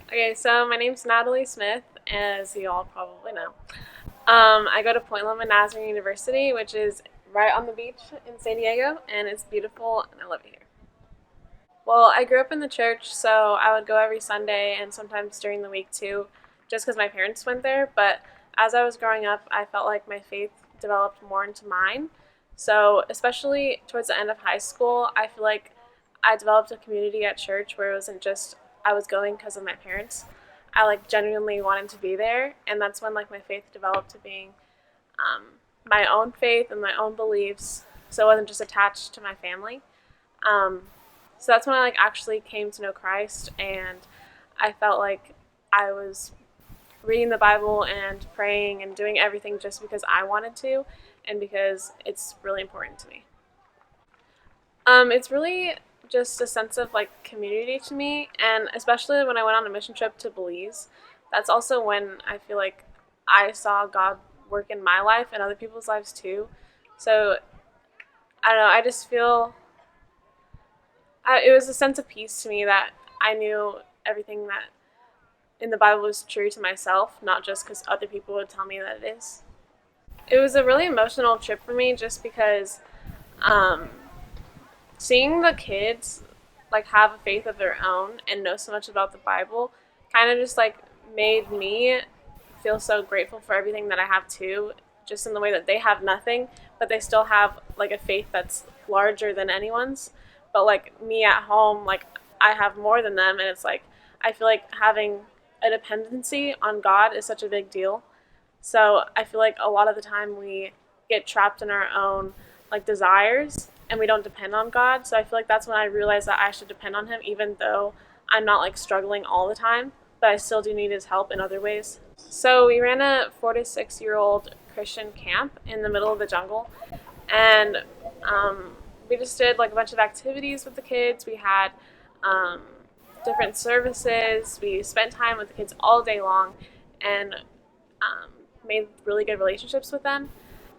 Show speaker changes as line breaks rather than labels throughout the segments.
Okay, so my name's Natalie Smith, as you all probably know. I go to Point Loma Nazarene University, which is right on the beach in San Diego, and it's beautiful, and I love it here. Well, I grew up in the church, so I would go every Sunday and sometimes during the week too, just because my parents went there. But as I was growing up, I felt like my faith developed more into mine. So, especially towards the end of high school, I feel like I developed a community at church where it wasn't just I was going because of my parents. I like genuinely wanted to be there, and that's when like my faith developed to being um, my own faith and my own beliefs. So it wasn't just attached to my family. Um, so that's when I like actually came to know Christ, and I felt like I was reading the Bible and praying and doing everything just because I wanted to, and because it's really important to me. It's really just a sense of like community to me, and especially when I went on a mission trip to Belize, that's also when I feel like I saw God work in my life and other people's lives too. So I don't know. I just feel it was a sense of peace to me that I knew everything that in the Bible was true to myself, not just because other people would tell me that it is. It was a really emotional trip for me just because um, seeing the kids like have a faith of their own and know so much about the Bible kind of just like made me feel so grateful for everything that I have too, just in the way that they have nothing, but they still have like a faith that's larger than anyone's. But like me at home, like I have more than them, and it's like I feel like having a dependency on God is such a big deal. So I feel like a lot of the time we get trapped in our own like desires and we don't depend on God. So I feel like that's when I realized that I should depend on him even though I'm not like struggling all the time, but I still do need his help in other ways. So we ran a 4 to 6 year old Christian camp in the middle of the jungle, and we just did like a bunch of activities with the kids. We had um, different services. We spent time with the kids all day long, and um, made really good relationships with them.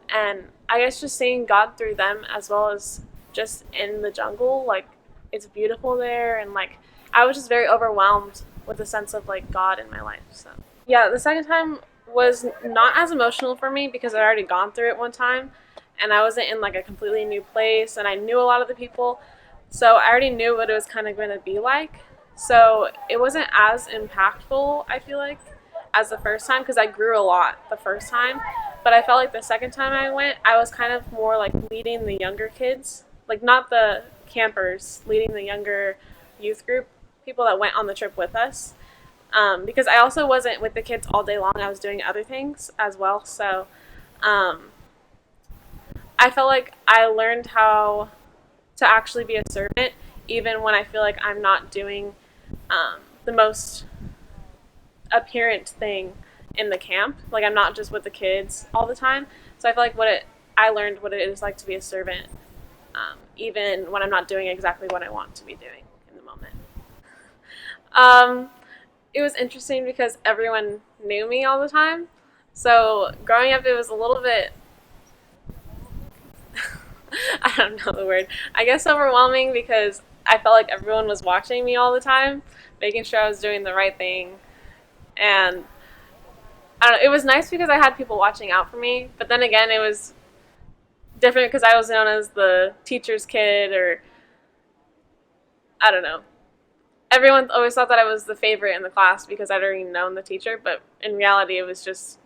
And I guess just seeing God through them as well as just in the jungle, like it's beautiful there, and like I was just very overwhelmed with the sense of like God in my life. So yeah, the second time was not as emotional for me because I'd already gone through it one time, and I wasn't in like a completely new place, and I knew a lot of the people, so I already knew what it was kind of going to be like. So it wasn't as impactful, I feel like, as the first time because I grew a lot the first time. But I felt like the second time I went, I was kind of more like leading the younger kids, like not the campers, leading the younger youth group, people that went on the trip with us. Because I also wasn't with the kids all day long, I was doing other things as well. So um, I felt like I learned how to actually be a servant, even when I feel like I'm not doing the most apparent thing in the camp. Like I'm not just with the kids all the time. So I feel like I learned what it is like to be a servant, even when I'm not doing exactly what I want to be doing in the moment. Um, it was interesting because everyone knew me all the time. So growing up, it was a little bit I don't know the word. I guess overwhelming because I felt like everyone was watching me all the time, making sure I was doing the right thing. And I don't know, it was nice because I had people watching out for me, but then again, it was different because I was known as the teacher's kid, or I don't know. Everyone always thought that I was the favorite in the class because I'd already known the teacher, but in reality, it was just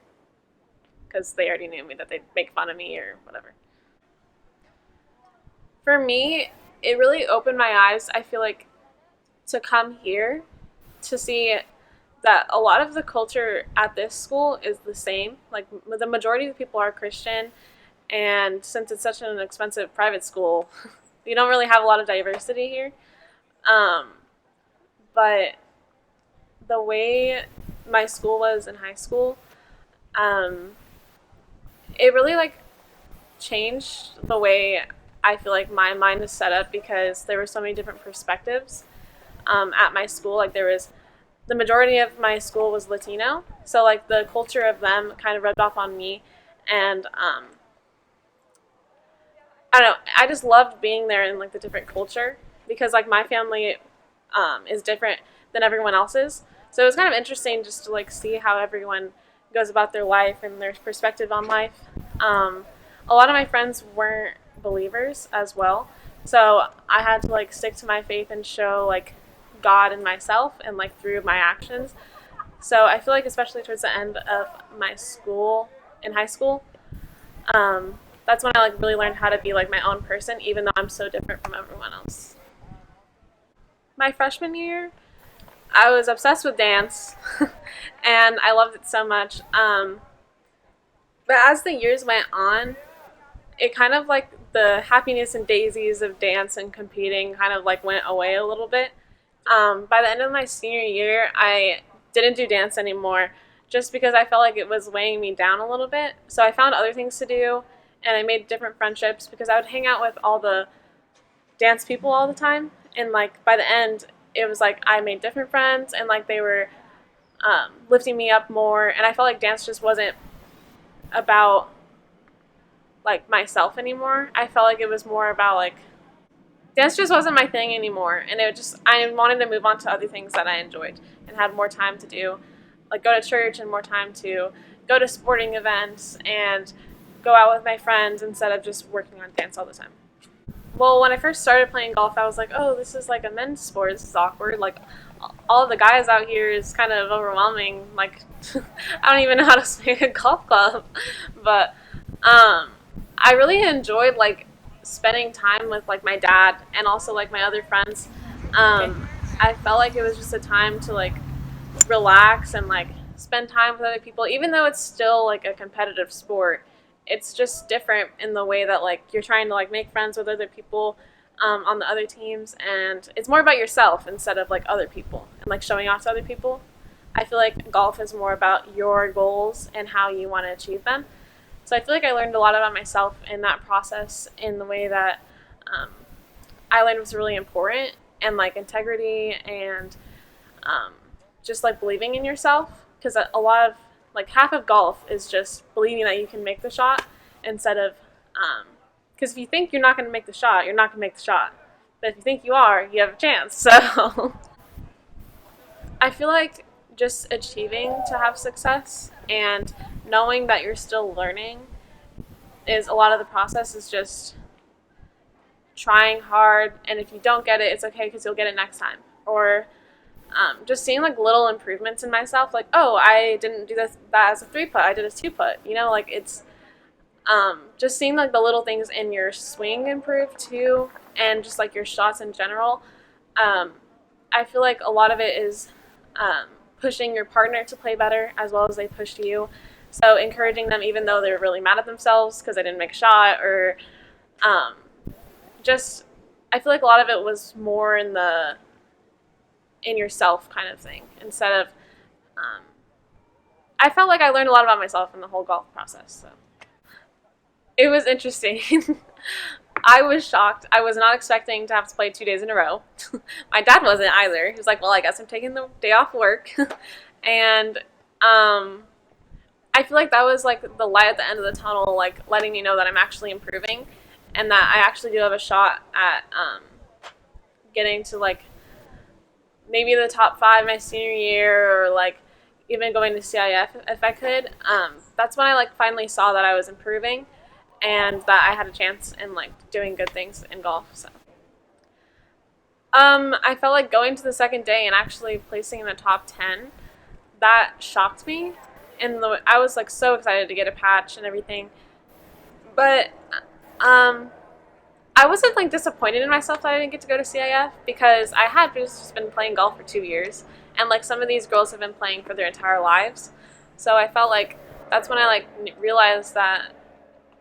because they already knew me that they'd make fun of me or whatever. For me, it really opened my eyes, I feel like, to come here to see that a lot of the culture at this school is the same. Like the majority of the people are Christian, and since it's such an expensive private school, you don't really have a lot of diversity here. Um, but the way my school was in high school, um, it really like changed the way I feel like my mind is set up because there were so many different perspectives at my school. Like there was the majority of my school was Latino, so like the culture of them kind of rubbed off on me, and I don't know. I just loved being there in like the different culture because like my family is different than everyone else's. So it was kind of interesting just to like see how everyone goes about their life and their perspective on life. Um, a lot of my friends weren't believers as well, so I had to like stick to my faith and show like God in myself and like through my actions. So I feel like especially towards the end of my school in high school, that's when I like really learned how to be like my own person, even though I'm so different from everyone else. My freshman year, I was obsessed with dance, and I loved it so much. But as the years went on, it kind of like the happiness and daisies of dance and competing kind of like went away a little bit. By the end of my senior year, I didn't do dance anymore just because I felt like it was weighing me down a little bit. So I found other things to do, and I made different friendships because I would hang out with all the dance people all the time. And like by the end, it was like I made different friends, and like they were lifting me up more. And I felt like dance just wasn't about like myself anymore. I felt like it was more about like dance just wasn't my thing anymore, and it just I wanted to move on to other things that I enjoyed and had more time to do, like go to church and more time to go to sporting events and go out with my friends instead of just working on dance all the time. Well, when I first started playing golf, I was like, oh, this is like a men's sport. This is awkward. Like all of the guys out here is kind of overwhelming. Like I don't even know how to swing a golf club, but I really enjoyed like spending time with like my dad and also like my other friends. I felt like it was just a time to like relax and like spend time with other people, even though it's still like a competitive sport. It's just different in the way that like you're trying to like make friends with other people on the other teams, and it's more about yourself instead of like other people and like showing off to other people. I feel like golf is more about your goals and how you want to achieve them. So I feel like I learned a lot about myself in that process in the way that um, I learned was really important, and like integrity and um, just like believing in yourself, because a lot of like half of golf is just believing that you can make the shot instead of because if you think you're not going to make the shot, you're not going to make the shot. But if you think you are, you have a chance. So I feel like just achieving to have success and knowing that you're still learning is a lot of the process is just trying hard, and if you don't get it, it's okay because you'll get it next time. Or just seeing like little improvements in myself, like, oh, I didn't do that as a 3-putt, I did a 2-putt. You know, like it's just seeing like the little things in your swing improve too, and just like your shots in general. I feel like a lot of it is pushing your partner to play better as well as they pushed you. So encouraging them even though they're really mad at themselves because they didn't make a shot, or um, just I feel like a lot of it was more in yourself kind of thing instead of I felt like I learned a lot about myself in the whole golf process. So it was interesting. I was shocked. I was not expecting to have to play 2 days in a row. My dad wasn't either. He was like, well, I guess I'm taking the day off work. And I feel like that was like the light at the end of the tunnel, like letting me know that I'm actually improving and that I actually do have a shot at getting to like maybe the top 5 my senior year, or like even going to CIF if I could. That's when I like finally saw that I was improving and that I had a chance in like doing good things in golf. So I felt like going to the second day and actually placing in the top 10, that shocked me. And I was like so excited to get a patch and everything. But I wasn't like disappointed in myself that I didn't get to go to CIF because I had just been playing golf for 2 years, and like some of these girls have been playing for their entire lives. So I felt like that's when I like realized that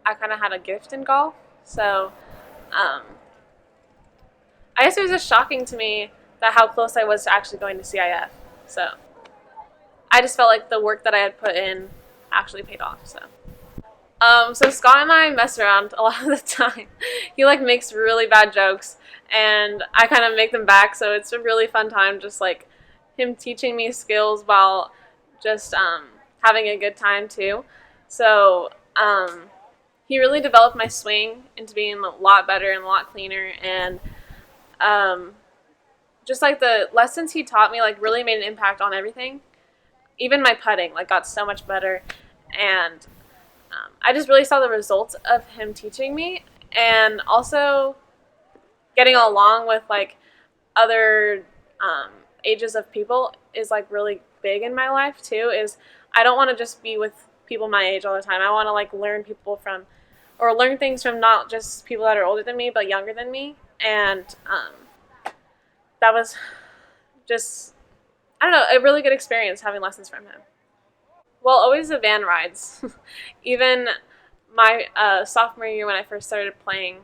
I kind of had a gift in golf. So I guess it was just shocking to me that how close I was to actually going to CIF. So I just felt like the work that I had put in actually paid off. So Scott and I mess around a lot of the time. He like makes really bad jokes, and I kind of make them back. So it's a really fun time, just like him teaching me skills while just having a good time too. So he really developed my swing into being a lot better and a lot cleaner, and just like the lessons he taught me like really made an impact on everything. Even my putting like got so much better, and I just really saw the results of him teaching me, and also getting along with like other ages of people is like really big in my life too. Is I don't want to just be with people my age all the time. I want to like learn people from, or learn things from not just people that are older than me but younger than me, and that was just, I don't know, a really good experience having lessons from him. Well, always the van rides. Even my sophomore year when I first started playing,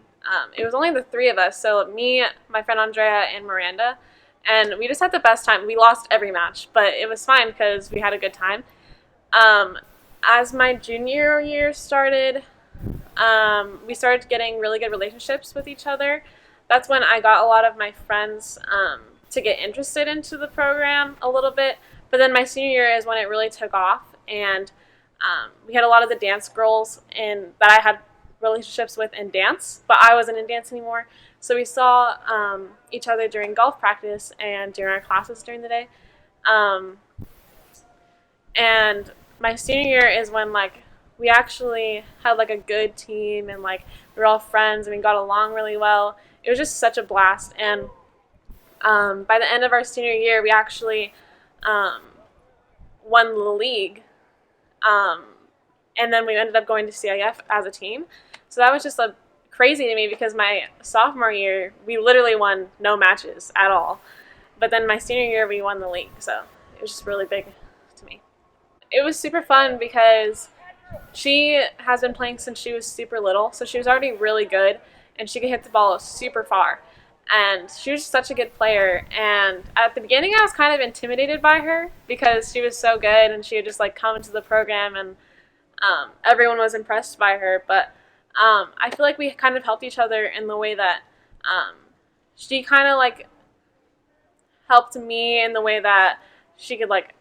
it was only the three of us. So me, my friend Andrea, and Miranda, and we just had the best time. We lost every match, but it was fine because we had a good time. Um, as my junior year started, we started getting really good relationships with each other. That's when I got a lot of my friends to get interested into the program a little bit. But then my senior year is when it really took off, and we had a lot of the dance girls that I had relationships with in dance, but I wasn't in dance anymore. So we saw each other during golf practice and during our classes during the day. Um, and my senior year is when like we actually had like a good team, and like we were all friends and we got along really well. It was just such a blast. And by the end of our senior year, we actually um, won the league. Um, and then we ended up going to CIF as a team. So that was just crazy to me because my sophomore year, we literally won no matches at all. But then my senior year, we won the league. So it was just really big to me. It was super fun because she has been playing since she was super little. So she was already really good, and she could hit the ball super far. And she was such a good player. And at the beginning, I was kind of intimidated by her because she was so good, and she would just like come into the program, and everyone was impressed by her. But I feel like we kind of helped each other in the way that she kind of like helped me in the way that she could like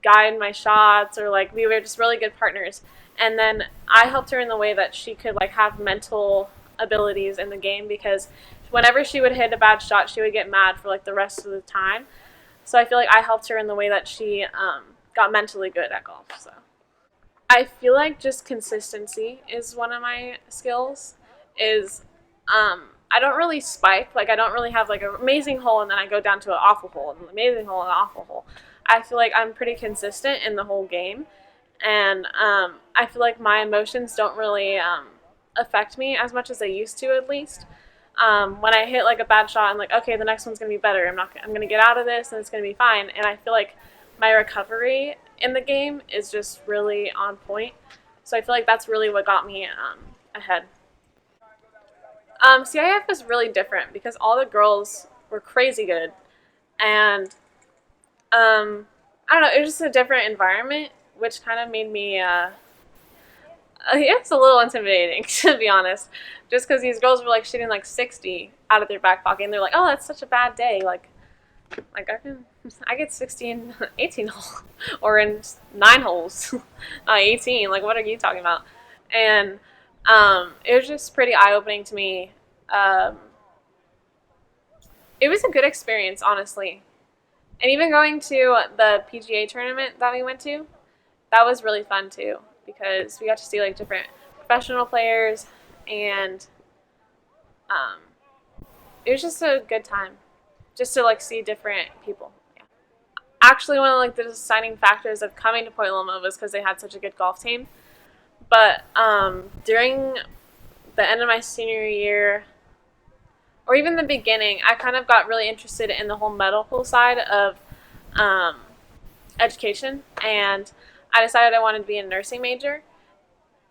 guide my shots, or like we were just really good partners. And then I helped her in the way that she could like have mental abilities in the game, because whenever she would hit a bad shot, she would get mad for like the rest of the time. So I feel like I helped her in the way that she got mentally good at golf. So I feel like just consistency is one of my skills. Is I don't really spike. Like I don't really have like an amazing hole and then I go down to an awful hole, and an amazing hole and an awful hole. I feel like I'm pretty consistent in the whole game, and I feel like my emotions don't really affect me as much as they used to, at least. When I hit like a bad shot, I'm like, okay, the next one's gonna be better. I'm gonna get out of this, and it's gonna be fine. And I feel like my recovery in the game is just really on point. So I feel like that's really what got me ahead. CIF was really different because all the girls were crazy good, and I don't know, it was just a different environment, which kind of made me it's a little intimidating to be honest, just because these girls were like shooting like 60 out of their back pocket, and they're like, oh, that's such a bad day, like I get 16, 18 holes, or in 9 holes, 18. Like, what are you talking about? And it was just pretty eye opening to me. Um, it was a good experience, honestly. And even going to the PGA tournament that we went to, that was really fun too, because we got to see like different professional players, and um, it was just a good time, just to like see different people. Yeah. Actually, one of like the deciding factors of coming to Point Loma was because they had such a good golf team. But during the end of my senior year, or even the beginning, I kind of got really interested in the whole medical side of um, education, and I decided I wanted to be a nursing major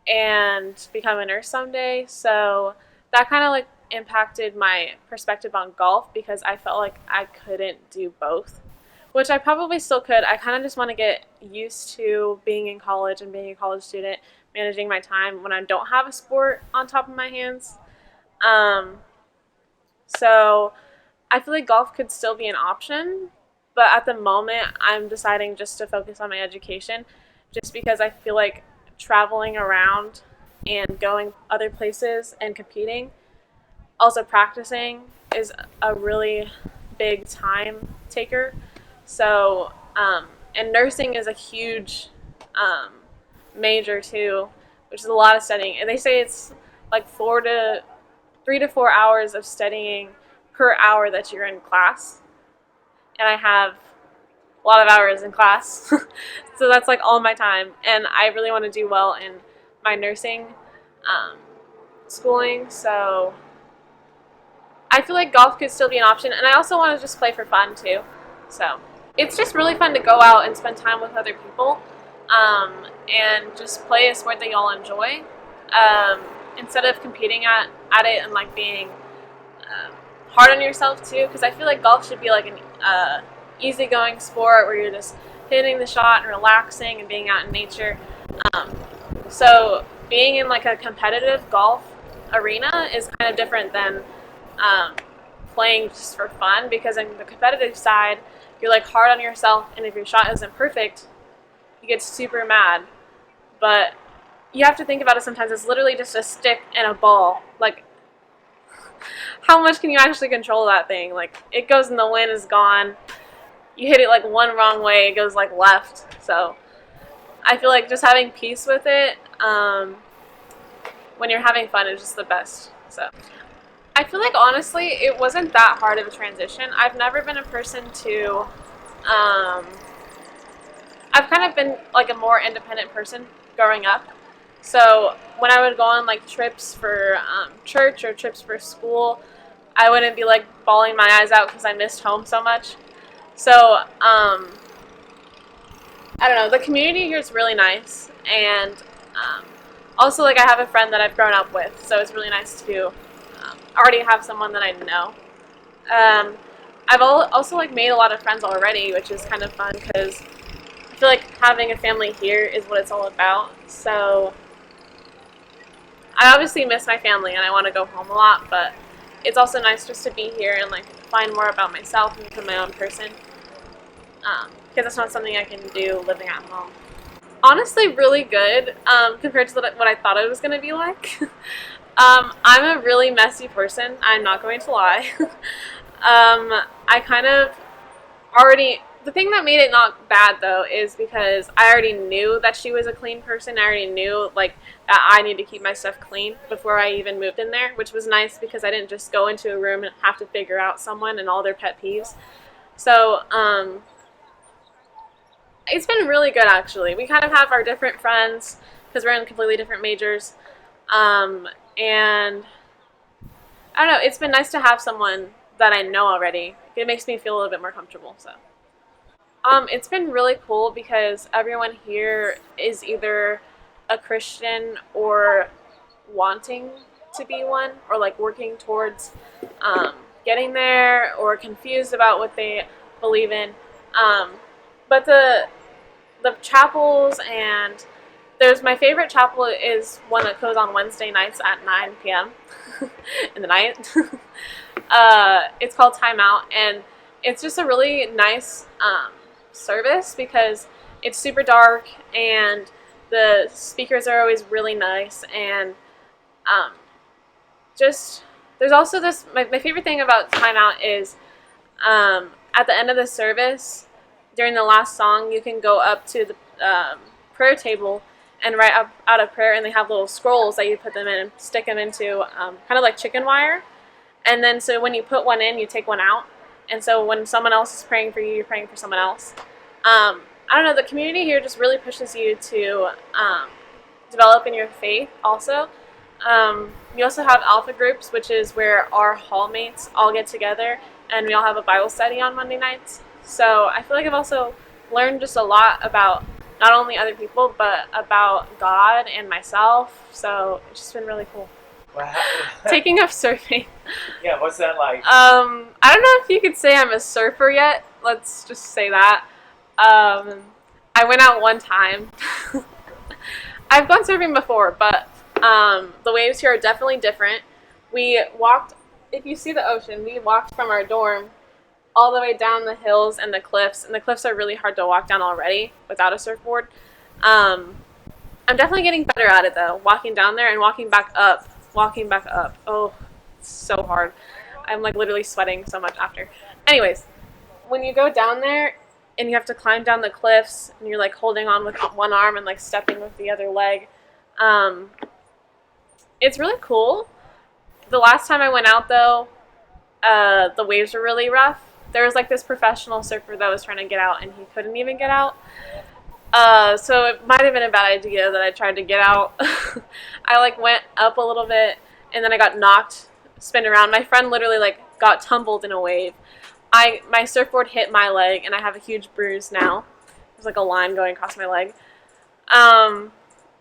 and become a nurse someday. So that kind of like impacted my perspective on golf, because I felt like I couldn't do both, which I probably still could. I kind of just want to get used to being in college and being a college student, managing my time when I don't have a sport on top of my hands. Um, so I feel like golf could still be an option, but at the moment I'm deciding just to focus on my education, just because I feel like traveling around and going other places and competing, also practicing, is a really big time taker. So, and nursing is a huge major too, which is a lot of studying. And they say it's like 3 to 4 hours of studying per hour that you're in class. And I have a lot of hours in class, so that's like all my time. And I really want to do well in my nursing schooling, so I feel like golf could still be an option. And I also want to just play for fun too. So it's just really fun to go out and spend time with other people, and just play a sport that y'all enjoy, instead of competing at it and like being hard on yourself too. Because I feel like golf should be like an easygoing sport where you're just hitting the shot and relaxing and being out in nature. So being in like a competitive golf arena is kind of different than playing just for fun, because in the competitive side, you're like hard on yourself, and if your shot isn't perfect, you get super mad. But you have to think about it sometimes. It's literally just a stick and a ball. Like, how much can you actually control that thing? Like, it goes in the wind, is gone. You hit it like one wrong way, it goes like left. So I feel like just having peace with it when you're having fun is just the best. So I feel like honestly it wasn't that hard of a transition. I've never been a person to I've kind of been like a more independent person growing up. So when I would go on like trips for church or trips for school, I wouldn't be like bawling my eyes out because I missed home so much. So I don't know, the community here is really nice, and also like I have a friend that I've grown up with, so it's really nice to already have someone that I know. I've also like made a lot of friends already, which is kind of fun because I feel like having a family here is what it's all about. So I obviously miss my family and I want to go home a lot, but it's also nice just to be here and like find more about myself and become my own person, because that's not something I can do living at home. Honestly, really good compared to what I thought it was going to be like. I'm a really messy person, I'm not going to lie. I kind of already, the thing that made it not bad though is because I already knew that she was a clean person. I already knew like that I need to keep my stuff clean before I even moved in there, which was nice because I didn't just go into a room and have to figure out someone and all their pet peeves. So it's been really good actually. We kind of have our different friends because we're in completely different majors, and I don't know, it's been nice to have someone that I know already. It makes me feel a little bit more comfortable. So it's been really cool because everyone here is either a Christian or wanting to be one, or like working towards getting there, or confused about what they believe in. But the chapels, and there's my favorite chapel is one that goes on Wednesday nights at 9 p.m. in the night. It's called Time Out, and it's just a really nice service because it's super dark and the speakers are always really nice, and just there's also this my favorite thing about Time Out is at the end of the service during the last song you can go up to the prayer table and write out a prayer, and they have little scrolls that you put them in and stick them into kind of like chicken wire, and then so when you put one in you take one out, and so when someone else is praying for you, you're praying for someone else. I don't know, the community here just really pushes you to develop in your faith also. We also have alpha groups, which is where our hallmates all get together and we all have a Bible study on Monday nights. So I feel like I've also learned just a lot about not only other people, but about God and myself. So it's just been really cool.
Wow.
Taking up surfing.
Yeah, what's that like?
I don't know if you could say I'm a surfer yet. Let's just say that. I went out one time. I've gone surfing before, but the waves here are definitely different. We walked, if you see the ocean, we walked from our dorm all the way down the hills and the cliffs are really hard to walk down already without a surfboard. I'm definitely getting better at it though, walking down there and walking back up. Oh, it's so hard. I'm like literally sweating so much after. Anyways, when you go down there and you have to climb down the cliffs and you're like holding on with one arm and like stepping with the other leg, um, it's really cool. The last time I went out though, the waves were really rough. There was like this professional surfer that was trying to get out and he couldn't even get out. So it might have been a bad idea that I tried to get out. I like went up a little bit and then I got knocked, spin around. My friend literally like got tumbled in a wave. My surfboard hit my leg and I have a huge bruise now. There's like a line going across my leg.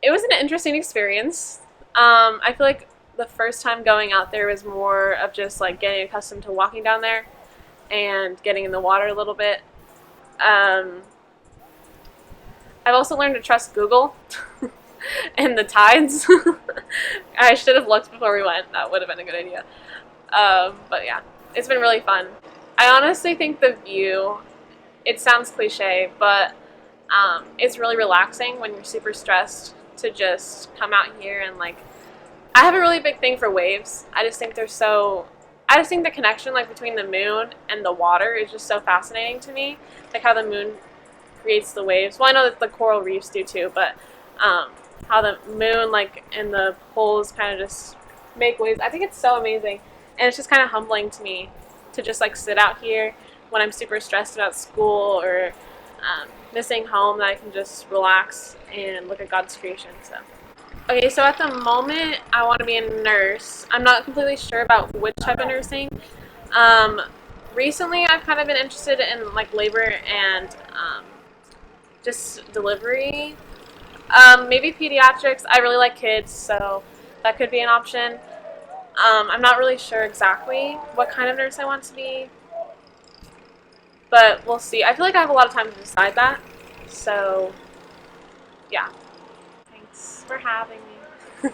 It was an interesting experience. I feel like the first time going out there was more of just like getting accustomed to walking down there and getting in the water a little bit. I've also learned to trust Google and the tides. I should have looked before we went. That would have been a good idea. But yeah, it's been really fun. I honestly think the view, it sounds cliche, but it's really relaxing when you're super stressed to just come out here and like, I have a really big thing for waves. I just think the connection like between the moon and the water is just so fascinating to me. Like how the moon creates the waves. Well, I know that the coral reefs do too, but how the moon like and the poles kind of just make waves. I think it's so amazing, and it's just kind of humbling to me to just like sit out here when I'm super stressed about school or missing home, that I can just relax and look at God's creation. So. Okay, so at the moment, I want to be a nurse. I'm not completely sure about which type of nursing. Recently, I've kind of been interested in like labor and just delivery. Maybe pediatrics. I really like kids, so that could be an option. I'm not really sure exactly what kind of nurse I want to be, but we'll see. I feel like I have a lot of time to decide that, so yeah. Thanks for having me.